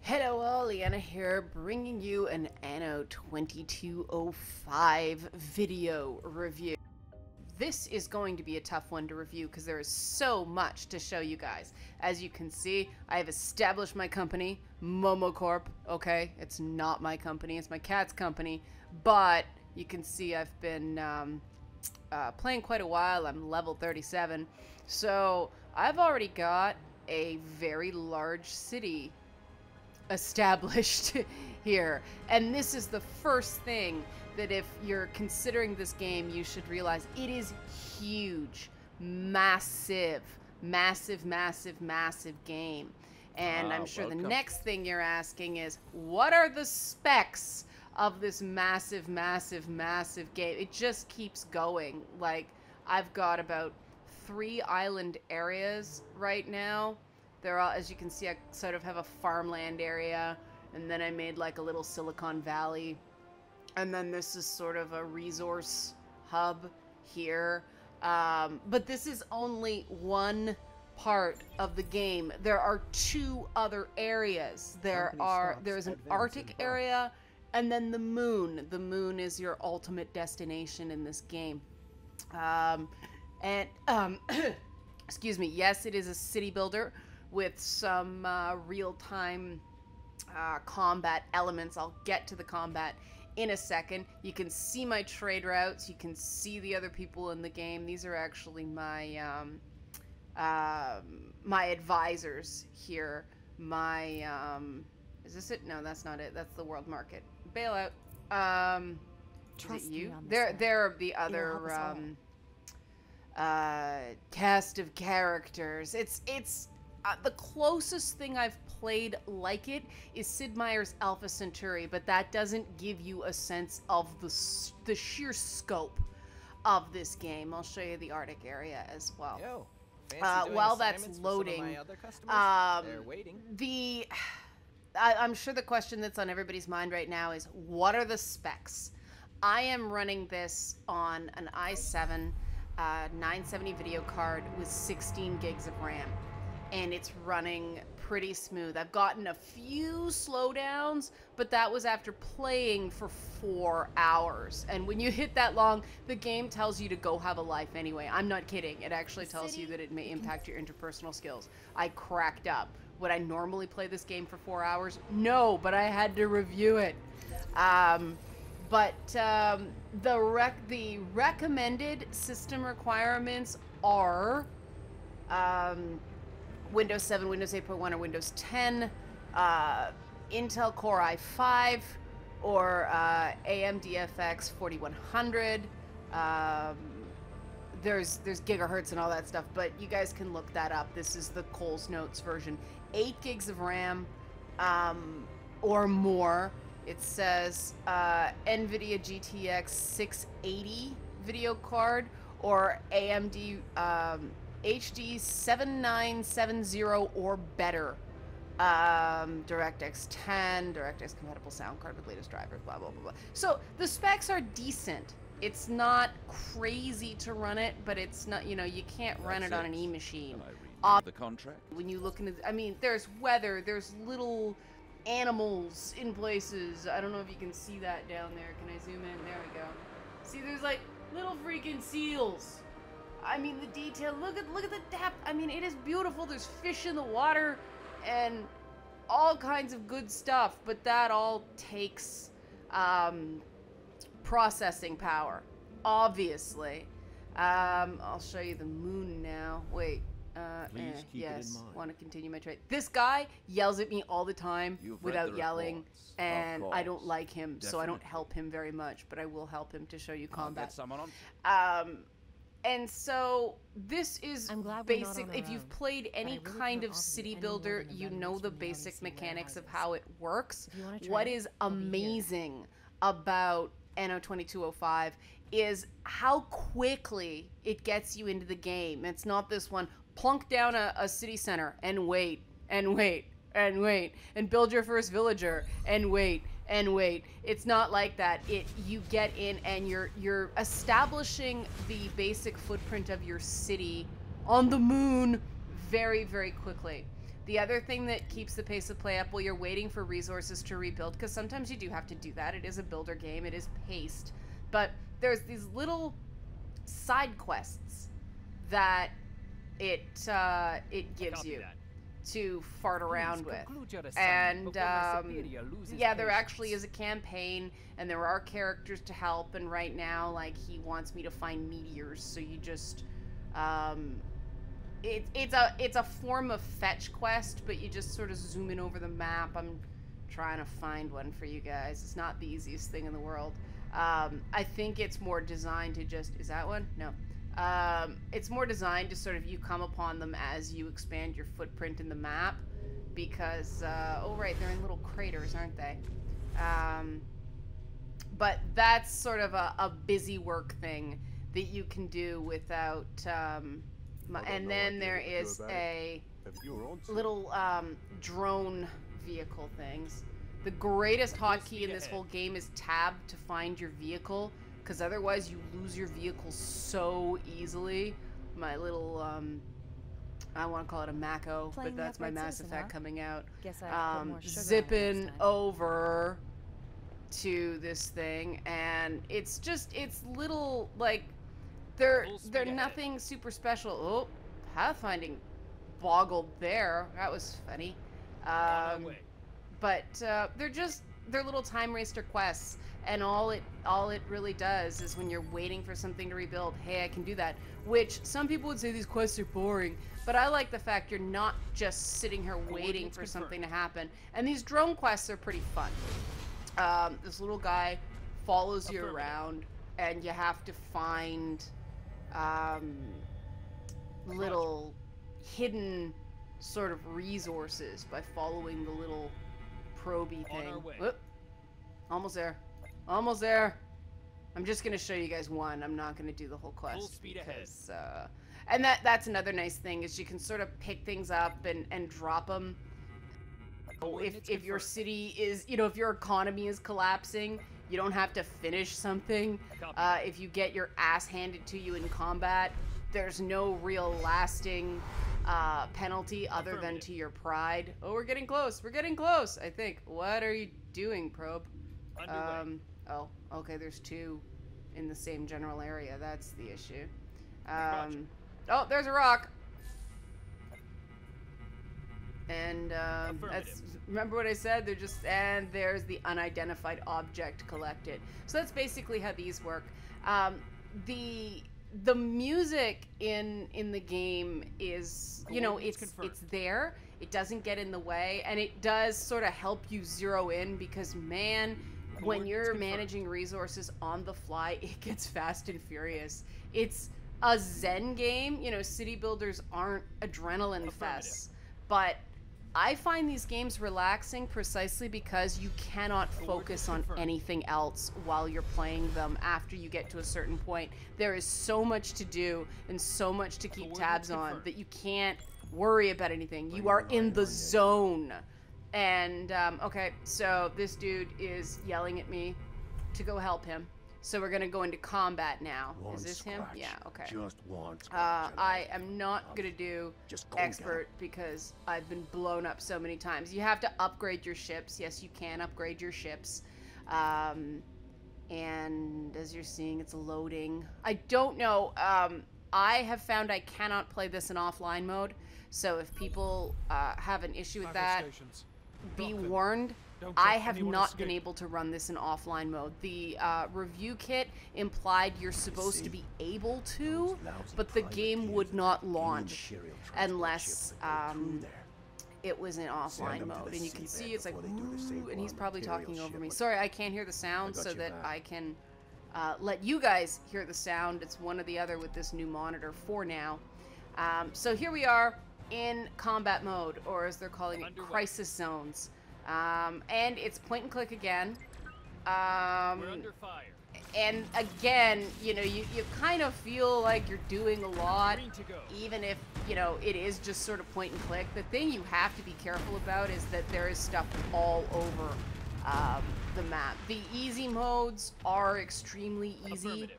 Hello all, Liana here, bringing you an Anno 2205 video review. This is going to be a tough one to review because there is so much to show you guys. As you can see, I have established my company, MomoCorp. Okay, it's not my company, it's my cat's company, but you can see I've been playing quite a while. I'm level 37, so I've already got a very large city established here, and this is the first thing that if you're considering this game you should realize. It is huge, massive game, and I'm sure welcome. The next thing you're asking is, what are the specs of this massive game? It just keeps going. Like, I've got about 3 island areas right now. They're all, as you can see, I sort of have a farmland area, and then I made like a little Silicon Valley, and then this is sort of a resource hub here. But this is only one part of the game. There are 2 other areas. There's an Arctic area, and then the moon. The moon is your ultimate destination in this game. Excuse me. Yes, it is a city builder with some real-time combat elements. I'll get to the combat in a second. You can see my trade routes. You can see the other people in the game. These are actually my my advisors here. My is this it? No, that's not it. That's the world market. Bailout. Is it you? They're the other cast of characters. It's the closest thing I've played like it is Sid Meier's Alpha Centauri, but that doesn't give you a sense of the sheer scope of this game. I'll show you the Arctic area as well. Yo, while that's loading, they're waiting. I'm sure the question that's on everybody's mind right now is, what are the specs? I am running this on an i7 970 video card with 16 gigs of RAM. And it's running pretty smooth. I've gotten a few slowdowns, but that was after playing for 4 hours. And when you hit that long, the game tells you to go have a life anyway. I'm not kidding. It actually tells you that it may impact your interpersonal skills. I cracked up. Would I normally play this game for 4 hours? No, but I had to review it. The recommended system requirements are Windows 7, Windows 8.1, or Windows 10, Intel Core i5, or AMD FX 4100. There's gigahertz and all that stuff, but you guys can look that up. This is the Cole's Notes version. 8 gigs of RAM or more. It says NVIDIA GTX 680 video card, or AMD HD 7970 or better. DirectX 10, DirectX compatible sound card with latest drivers, blah, blah, blah, blah. So the specs are decent. It's not crazy to run it, but it's not, you know, you can't run it on an e-machine. The contract? When you look into, I mean, there's weather, there's little animals in places. I don't know if you can see that down there. Can I zoom in? There we go. See, there's like little freaking seals. I mean, the detail, look at the depth. I mean, it is beautiful. There's fish in the water and all kinds of good stuff, but that all takes processing power, obviously. I'll show you the moon now. Wait. Yes, want to continue my trade. This guy yells at me all the time without yelling, and I don't like him, definitely. So I don't help him very much, but I will help him to show you combat. And so this is basic. If you've played any kind of city builder, you know the basic mechanics of how it works. What is amazing about Anno 2205 is how quickly it gets you into the game. It's not this one, plunk down a city center and wait and wait and wait and build your first villager and wait and wait. It's not like that. You get in and you're establishing the basic footprint of your city on the moon very, very quickly. The other thing that keeps the pace of play up while you're waiting for resources to rebuild, because sometimes you do have to do that. It is a builder game. It is paced. But there's these little side quests that it gives you to fart around with. And yeah, there actually is a campaign, and there are characters to help, and right now, like, he wants me to find meteors, so you just it's a form of fetch quest, but you just sort of zoom in over the map. I'm trying to find one for you guys. It's not the easiest thing in the world. I think it's more designed to just, is that one? No. It's more designed to sort of, you come upon them as you expand your footprint in the map, because, oh right, they're in little craters, aren't they? But that's sort of a busy work thing that you can do without, and then there is a little, drone vehicle things. The greatest hotkey in this whole game is tab to find your vehicle, because otherwise you lose your vehicle so easily. My little, I want to call it a Mako, but that's my Mass Effect coming out. Guess I put more sugar Zipping over to this thing, and it's just, it's little, like, they're nothing super special. Oh, pathfinding boggled there. That was funny. But they're little time waster quests, and all it really does is, when you're waiting for something to rebuild, hey, I can do that. Which some people would say these quests are boring, but I like the fact you're not just sitting here waiting for something to happen. And these drone quests are pretty fun. This little guy follows you around, and you have to find little hidden sort of resources by following the little proby thing. Whoop. Almost there. Almost there. I'm just going to show you guys one. I'm not going to do the whole quest because and that's another nice thing, is you can sort of pick things up and drop them. If your city is, you know, if your economy is collapsing, you don't have to finish something. If you get your ass handed to you in combat, there's no real lasting penalty other than to your pride. Oh, we're getting close. We're getting close, I think. What are you doing, probe? Oh, okay, there's two in the same general area. That's the issue. Oh, there's a rock. And that's, remember what I said? They're just, and there's the unidentified object collected. So that's basically how these work. The music in the game is, you know, it's there. It doesn't get in the way, and it does sort of help you zero in, because man, when you're managing resources on the fly, it gets fast and furious. It's a zen game. You know, city builders aren't adrenaline fests, but I find these games relaxing precisely because you cannot focus on anything else while you're playing them after you get to a certain point. There is so much to do and so much to keep tabs on that you can't worry about anything. You are in the zone. And, okay, so this dude is yelling at me to go help him. So we're gonna go into combat now. Is this him? Yeah, okay. Just one scratch. I am not gonna do expert because I've been blown up so many times. You have to upgrade your ships. Yes, you can upgrade your ships. And as you're seeing, it's loading. I don't know. I have found I cannot play this in offline mode. So if people have an issue with that, be warned. I have not been able to run this in offline mode. The review kit implied you're supposed to be able to, but the game would not launch unless it was in offline mode. And you can see it's like, ooh, and he's probably talking over me. Sorry, I can't hear the sound so that I can let you guys hear the sound. It's one or the other with this new monitor for now. So here we are in combat mode, or as they're calling it, crisis zones. And it's point and click again. We're under fire. And again, you know, you kind of feel like you're doing a lot, even if, you know, it is just sort of point and click. The thing you have to be careful about is that there is stuff all over the map. The easy modes are extremely easy,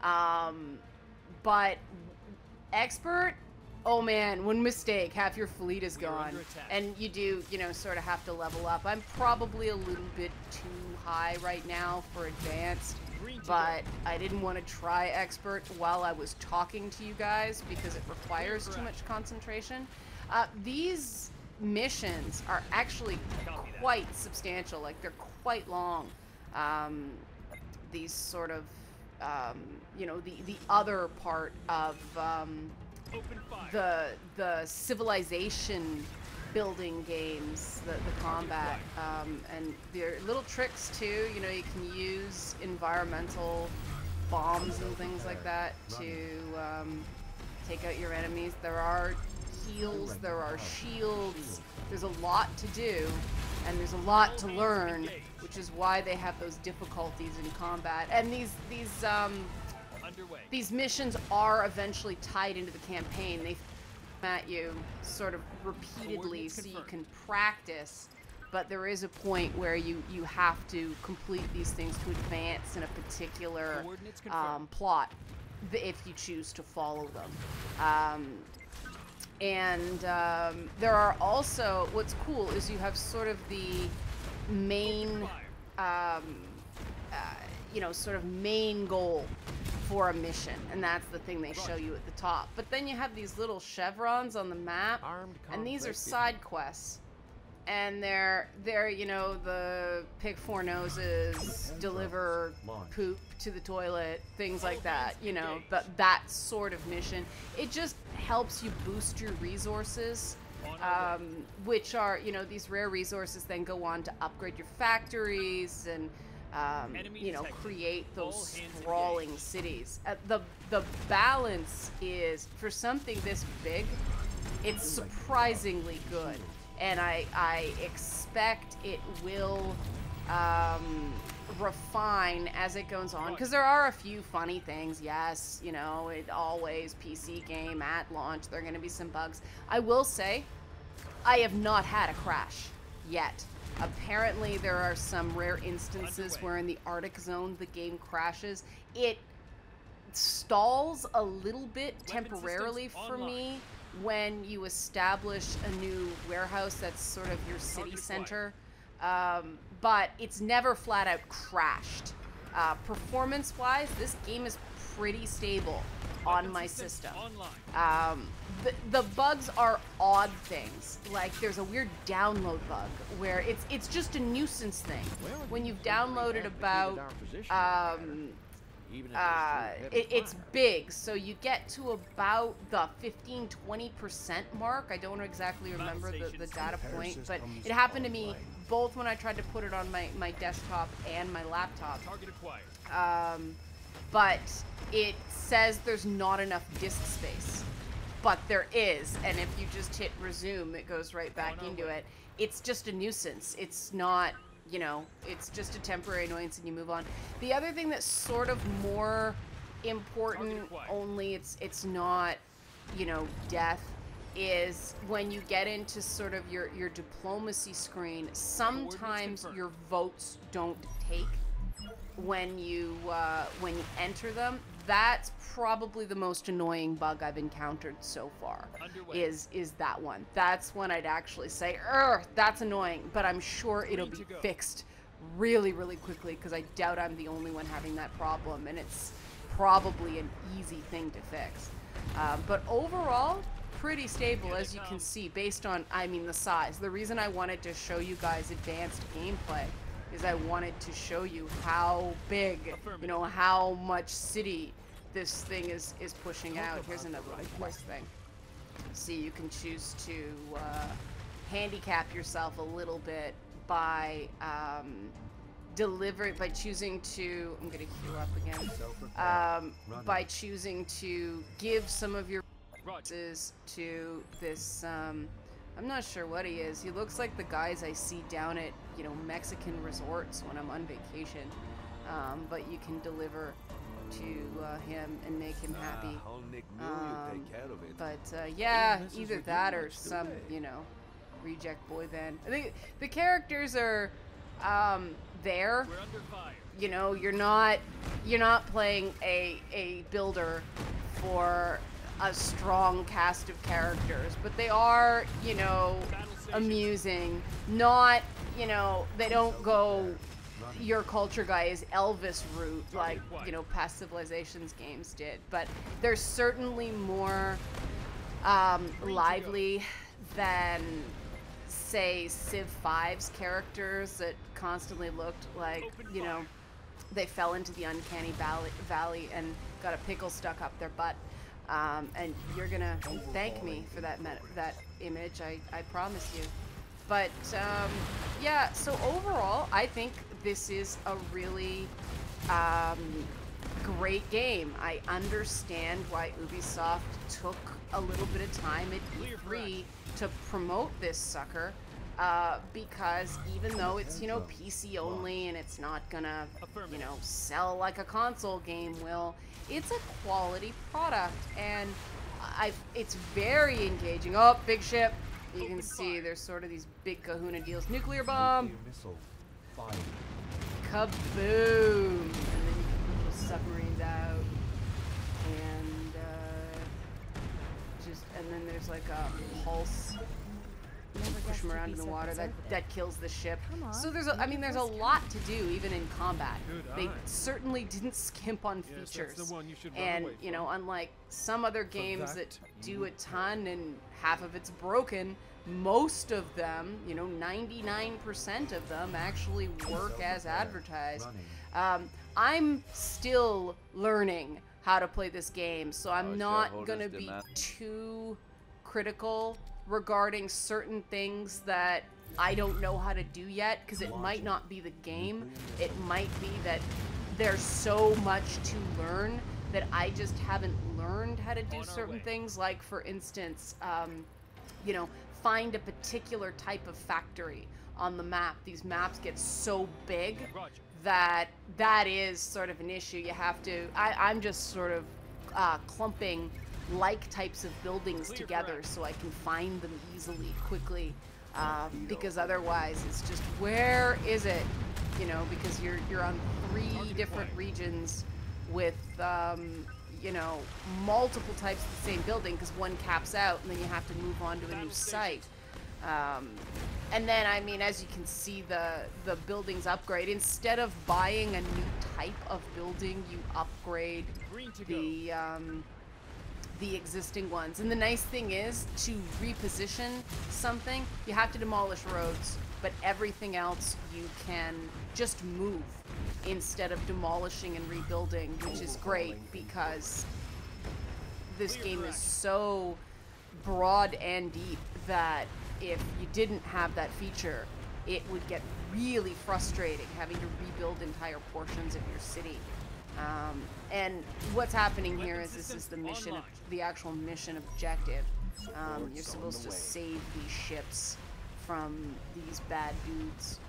but expert Oh man, one mistake, half your fleet is gone. And you do, you know, sort of have to level up. I'm probably a little bit too high right now for advanced, but I didn't want to try expert while I was talking to you guys because it requires too much concentration. These missions are actually quite substantial, like they're quite long. These sort of, you know, the other part of the civilization building games, the combat, and there are little tricks too. You know, you can use environmental bombs and things like that to take out your enemies. There are heals, there are shields. There's a lot to do, and there's a lot to learn, which is why they have those difficulties in combat. And these missions are eventually tied into the campaign. They at you sort of repeatedly so you can practice, but there is a point where you have to complete these things to advance in a particular plot if you choose to follow them. There are also, what's cool is you have sort of the main you know, sort of main goal for a mission, and that's the thing they show you at the top. But then you have these little chevrons on the map, and these are side quests, and they're you know, the pick four noses, deliver poop to the toilet, things like that, you know, but that sort of mission. It just helps you boost your resources, which are, you know, these rare resources then go on to upgrade your factories and you know, create those sprawling cities. The balance is, for something this big, it's surprisingly good, and I expect it will refine as it goes on, because there are a few funny things. Yes, you know, it always PC game at launch, there are going to be some bugs. I will say, I have not had a crash yet. Apparently there are some rare instances where in the Arctic zone the game crashes. It stalls a little bit temporarily for me when you establish a new warehouse that's sort of your city center, but it's never flat out crashed. Performance-wise, this game is pretty stable on my system. The bugs are odd things. Like there's a weird download bug where it's just a nuisance thing. When you've downloaded about it's big, so you get to about the 15-20% mark. I don't exactly remember the data point, but it happened to me both when I tried to put it on my desktop and my laptop. But it says there's not enough disk space, but there is, and if you just hit resume, it goes right back into it. It's just a nuisance. It's not, you know, it's just a temporary annoyance and you move on. The other thing that's sort of more important, only it's not, you know, death, is when you get into sort of your diplomacy screen, sometimes your votes don't take when you enter them. That's probably the most annoying bug I've encountered so far. Is that one. That's when I'd actually say, that's annoying, but I'm sure it'll be fixed really, really quickly, because I doubt I'm the only one having that problem, and it's probably an easy thing to fix. But overall, pretty stable, as you can see, based on, I mean, the size. The reason I wanted to show you guys advanced gameplay is I wanted to show you how big, you know, how much city this thing is pushing out. Here's another quest thing. See, you can choose to handicap yourself a little bit by by choosing to, I'm gonna queue up again, by choosing to give some of your resources to this, I'm not sure what he is. He looks like the guys I see down at, you know, Mexican resorts when I'm on vacation. But you can deliver to him and make him happy. Yeah, either that or some, you know, reject boy band. I think the characters are there. You know, you're not playing a builder for a strong cast of characters, but they are, you know, amusing. Not, you know, they don't go your culture guy is Elvis route like, you know, past Civilizations games did, but they're certainly more lively than, say, Civ 5's characters that constantly looked like, you know, they fell into the uncanny valley and got a pickle stuck up their butt. And you're gonna thank me for that image, I promise you. But yeah, so overall, I think this is a really great game. I understand why Ubisoft took a little bit of time at E3 to promote this sucker, because even though it's, you know, PC only and it's not gonna, you know, sell like a console game will, it's a quality product, and it's very engaging. Oh, big ship. You can see there's sort of these big kahuna deals. Nuclear bomb! Kaboom! And then you can put those submarines out. And, and then there's like a pulse. Push them around in the water. That kills the ship. So there's there's a lot to do even in combat. They certainly didn't skimp on features. And, you know, unlike some other games that do a ton and half of it's broken, most of them, you know, 99% of them actually work as advertised. I'm still learning how to play this game, so I'm not gonna be too critical regarding certain things that I don't know how to do yet, because it might not be the game. It might be that there's so much to learn that I just haven't learned how to do certain things. Like, for instance, you know, find a particular type of factory on the map. These maps get so big that is sort of an issue. You have to, I'm just sort of clumping like types of buildings together so I can find them easily, quickly, because otherwise it's just, where is it? You know, because you're on 3 different regions with, you know, multiple types of the same building, because one caps out and then you have to move on to a new site. And then, I mean, as you can see, the buildings upgrade. Instead of buying a new type of building, you upgrade the existing ones. And the nice thing is, to reposition something, you have to demolish roads, but everything else you can just move instead of demolishing and rebuilding, which is great because this game is so broad and deep that if you didn't have that feature, it would get really frustrating having to rebuild entire portions of your city. And what's happening here is this is the mission, the actual mission objective. You're supposed to save these ships from these bad dudes,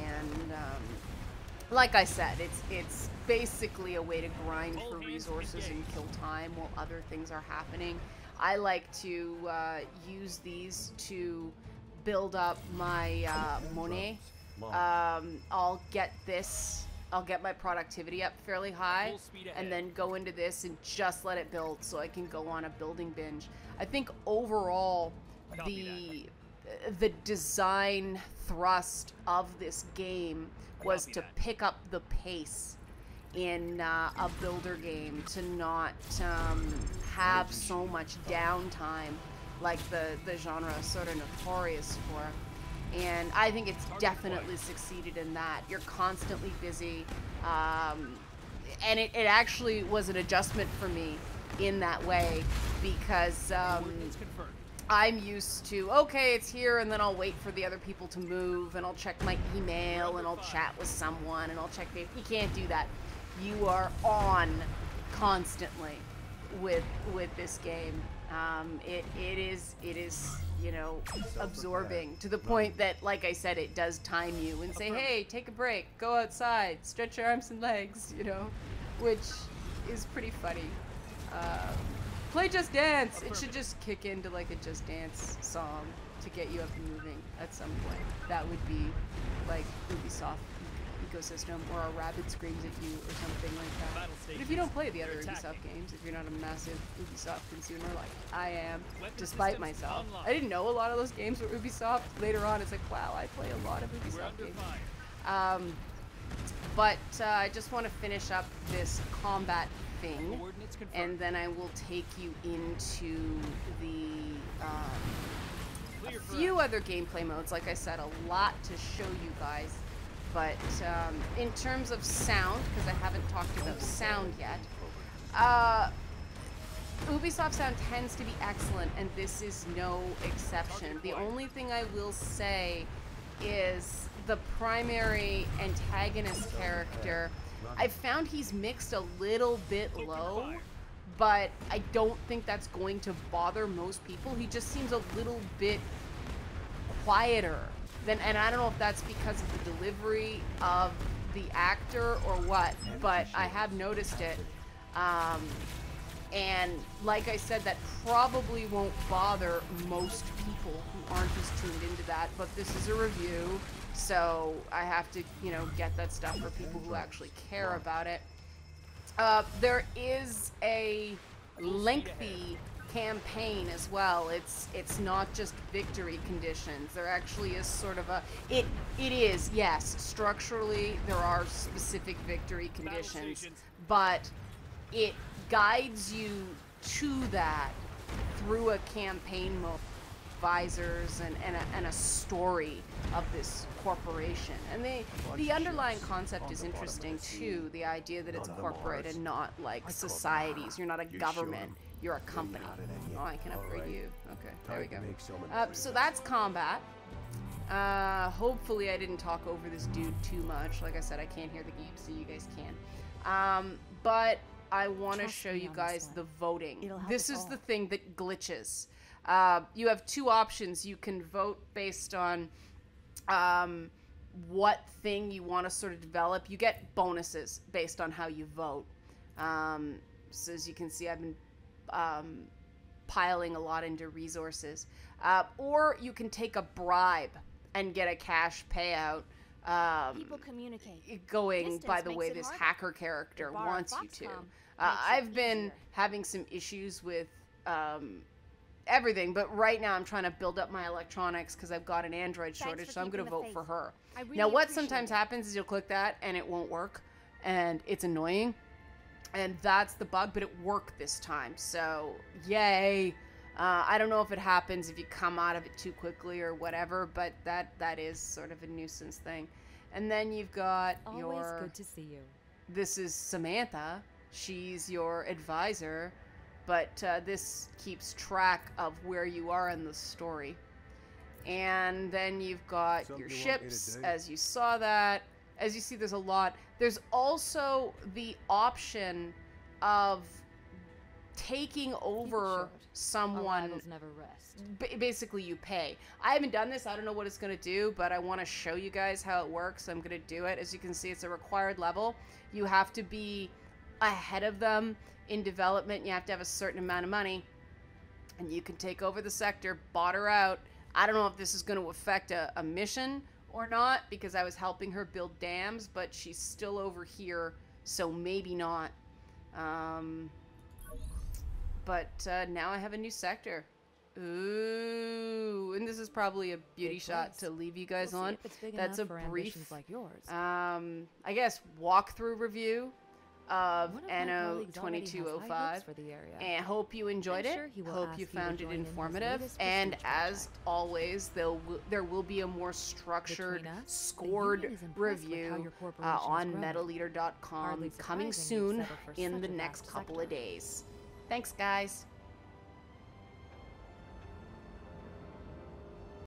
and like I said, it's basically a way to grind for resources and kill time while other things are happening. I like to use these to build up my money. I'll get my productivity up fairly high, and then go into this and just let it build so I can go on a building binge. I think overall, the design thrust of this game was to pick up the pace in a builder game, to not have so much downtime like the genre is sort of notorious for. And I think it's definitely succeeded in that. You're constantly busy, and it actually was an adjustment for me in that way, because I'm used to, okay, it's here, and then I'll wait for the other people to move, and I'll check my email, and I'll chat with someone, and I'll check the... You can't do that. You are on constantly with this game. It is, you know, absorbing to the point that, like I said, it does time you and say, hey, take a break, go outside, stretch your arms and legs, you know, which is pretty funny. Play Just Dance. It should just kick into like a Just Dance song to get you up and moving at some point. That would be like Ubisoft ecosystem, or a rabbit screams at you, or something like that. But if you don't play the other Ubisoft games, if you're not a massive Ubisoft consumer like I am, despite myself, I didn't know a lot of those games were Ubisoft. Later on, it's like, wow, I play a lot of Ubisoft games. But I just want to finish up this combat thing, and then I will take you into the a few other gameplay modes. Like I said, a lot to show you guys. But in terms of sound, because I haven't talked about sound yet, Ubisoft sound tends to be excellent, and this is no exception. The only thing I will say is the primary antagonist character, I found he's mixed a little bit low, but I don't think that's going to bother most people. He just seems a little bit quieter than, and I don't know if that's because of the delivery of the actor or what, but I have noticed it. And like I said, that probably won't bother most people who aren't as tuned into that, but this is a review, so I have to, you know, get that stuff for people who actually care about it. There is a lengthy campaign as well. It's not just victory conditions. There actually is sort of a, it is, yes, structurally there are specific victory conditions, but it guides you to that through a campaign mode, visors, and a story of this corporation. And the underlying concept is interesting too, the idea that it's corporate and not like societies. You're not a government, you're a company. Oh, I can upgrade you. Okay, there we go. So that's combat. Hopefully I didn't talk over this dude too much. Like I said, I can't hear the game, so you guys can. But I want to show you guys the voting. This is the thing that glitches. You have two options. You can vote based on what thing you want to sort of develop. You get bonuses based on how you vote. So as you can see, I've been piling a lot into resources. Or you can take a bribe and get a cash payout. People communicate. Going Distance by the way makes it this harder. hacker character The bar wants you Foxconn to. makes I've it been easier. having some issues with everything, but right now I'm trying to build up my electronics because I've got an Android shortage, for so I'm going to keeping the vote for faith. her. I really Now what appreciate sometimes it. happens is you'll click that and it won't work, and it's annoying, and that's the bug, but it worked this time, so yay. I don't know if it happens if you come out of it too quickly or whatever, but that is sort of a nuisance thing. And then you've got Always good to see you. this is Samantha. She's your advisor, but this keeps track of where you are in the story. And then you've got your ships, as you saw that. As you see, there's a lot. There's also the option of taking over someone. Arrivals never rest. Basically you pay. I haven't done this, I don't know what it's going to do, but I want to show you guys how it works. I'm going to do it. As you can see, it's a required level. You have to be ahead of them in development. You have to have a certain amount of money, and you can take over the sector, bot her out. I don't know if this is going to affect a mission or not, because I was helping her build dams, but she's still over here, so maybe not. But now I have a new sector. Ooh, and this is probably a beauty shot to leave you guys on. That's a brief, like yours. I guess, walkthrough review of One of my Anno colleagues already has high 2205. hopes for the area. And hope you enjoyed I'm it. sure he will Hope ask you you to found it join in his informative. latest And research as project. always, there will be a more structured, Between us, the scored union is impressed with how review your corporation is on growing. MetaLeader.com Hardly coming surprising you'd soon settle for in such the a next vast couple of sector. days. Thanks, guys.